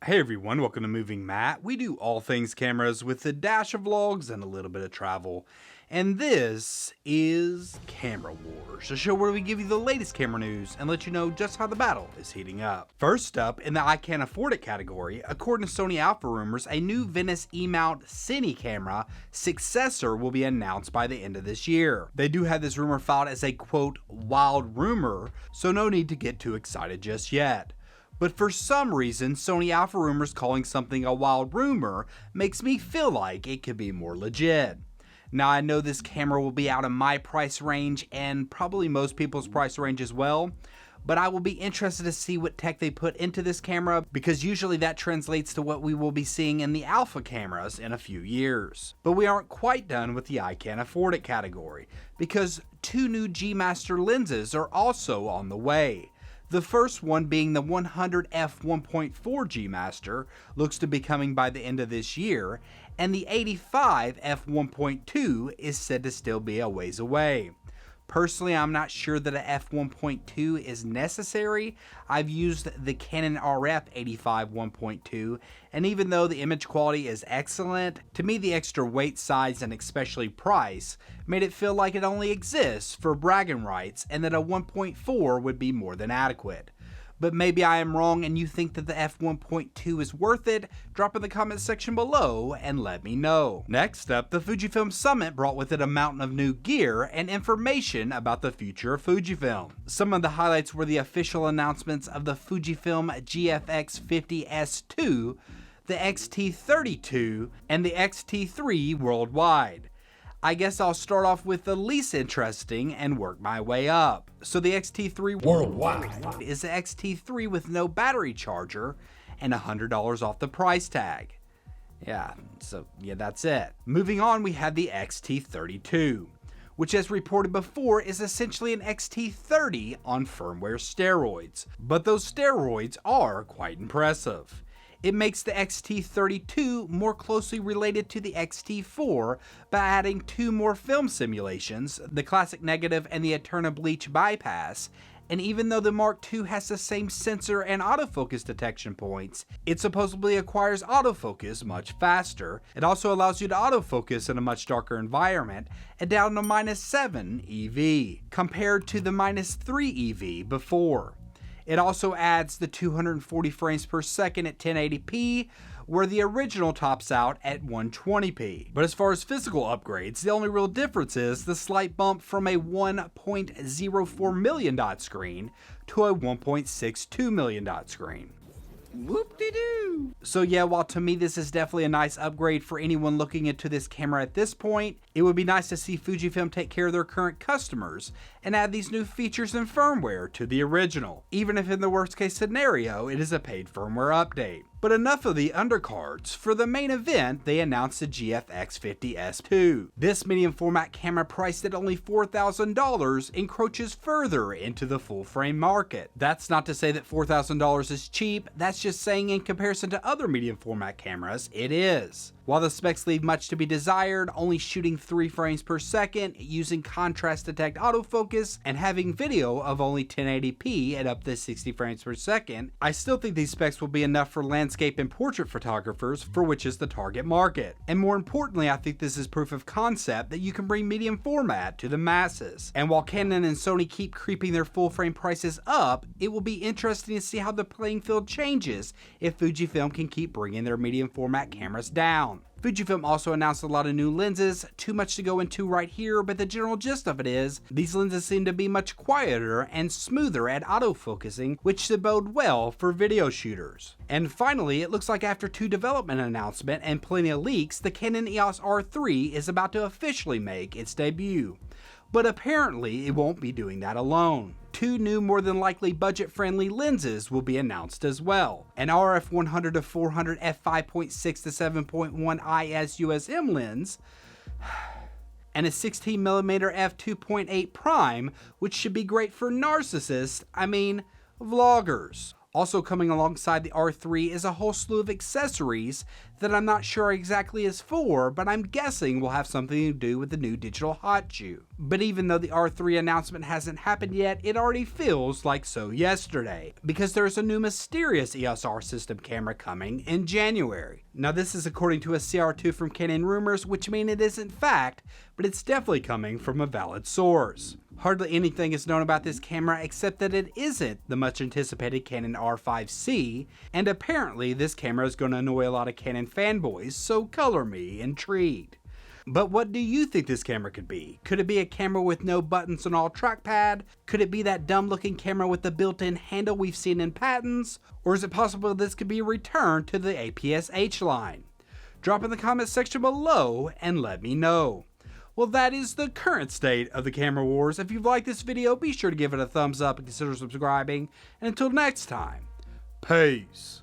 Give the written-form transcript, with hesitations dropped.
Hey everyone, welcome to Moving Matt. We do all things cameras with a dash of vlogs and a little bit of travel. And this is Camera Wars, a show where we give you the latest camera news and let you know just how the battle is heating up. First up, in the I Can't Afford It category, according to Sony Alpha rumors, a new Venice E-mount Cine camera successor will be announced by the end of this year. They do have this rumor filed as a quote, wild rumor, so no need to get too excited just yet. But for some reason, Sony Alpha rumors calling something a wild rumor makes me feel like it could be more legit. Now I know this camera will be out of my price range and probably most people's price range as well, but I will be interested to see what tech they put into this camera because usually that translates to what we will be seeing in the Alpha cameras in a few years. But we aren't quite done with the I Can't Afford It category because two new G Master lenses are also on the way. The first one being the 100 f1.4 G Master looks to be coming by the end of this year, and the 85 f1.2 is said to still be a ways away. Personally, I'm not sure that a f1.2 is necessary. I've used the Canon RF 85 1.2, and even though the image quality is excellent, to me the extra weight, size, and especially price made it feel like it only exists for bragging rights and that a 1.4 would be more than adequate. But maybe I am wrong and you think that the f1.2 is worth it. Drop in the comment section below and let me know. Next up, the Fujifilm Summit brought with it a mountain of new gear and information about the future of Fujifilm. Some of the highlights were the official announcements of the Fujifilm GFX50S II, the XT-30 II, and the XT3 worldwide. I guess I'll start off with the least interesting and work my way up. So the XT3 worldwide is the XT3 with no battery charger and $100 off the price tag. So that's it. Moving on, we have the XT-30 II, which as reported before is essentially an XT-30 on firmware steroids. But those steroids are quite impressive. It makes the XT-30 II more closely related to the XT4 by adding two more film simulations, the classic negative and the Eterna bleach bypass, and even though the Mark II has the same sensor and autofocus detection points, it supposedly acquires autofocus much faster. It also allows you to autofocus in a much darker environment and down to -7 EV, compared to the -3 EV before. It also adds the 240 frames per second at 1080p, where the original tops out at 120p. But as far as physical upgrades, the only real difference is the slight bump from a 1.04 million dot screen to a 1.62 million dot screen. Whoop-de-doo! So yeah, while to me this is definitely a nice upgrade for anyone looking into this camera at this point, it would be nice to see Fujifilm take care of their current customers and add these new features and firmware to the original, even if in the worst case scenario it is a paid firmware update. But enough of the undercards. For the main event, they announced the GFX50S II. This medium format camera priced at only $4,000 encroaches further into the full frame market. That's not to say that $4,000 is cheap, that's just saying in comparison to other medium format cameras, it is. While the specs leave much to be desired, only shooting 3 frames per second, using contrast detect autofocus, and having video of only 1080p at up to 60 frames per second, I still think these specs will be enough for landscape and portrait photographers, for which is the target market. And more importantly, I think this is proof of concept that you can bring medium format to the masses. And while Canon and Sony keep creeping their full frame prices up, it will be interesting to see how the playing field changes if Fujifilm can keep bringing their medium format cameras down. Fujifilm also announced a lot of new lenses, too much to go into right here, but the general gist of it is, these lenses seem to be much quieter and smoother at autofocusing, which should bode well for video shooters. And finally, it looks like after 2 development announcements and plenty of leaks, the Canon EOS R3 is about to officially make its debut. But apparently it won't be doing that alone. 2 new, more than likely budget-friendly lenses will be announced as well. An RF 100-400 f5.6 to 7.1 IS USM lens, and a 16mm f2.8 prime, which should be great for narcissists, vloggers. Also coming alongside the R3 is a whole slew of accessories that I'm not sure exactly is for, but I'm guessing will have something to do with the new digital hot shoe. But even though the R3 announcement hasn't happened yet, it already feels like so yesterday, because there's a new mysterious EOS R System camera coming in January. Now this is according to a CR2 from Canon rumors, which mean it isn't fact, but it's definitely coming from a valid source. Hardly anything is known about this camera except that it isn't the much anticipated Canon R5C, and apparently this camera is going to annoy a lot of Canon fanboys, so color me intrigued. But what do you think this camera could be? Could it be a camera with no buttons and all trackpad? Could it be that dumb looking camera with the built-in handle we've seen in patents? Or is it possible this could be a return to the APS-H line? Drop in the comment section below and let me know. Well, that is the current state of the camera wars. If you've liked this video, be sure to give it a thumbs up and consider subscribing. And until next time, peace.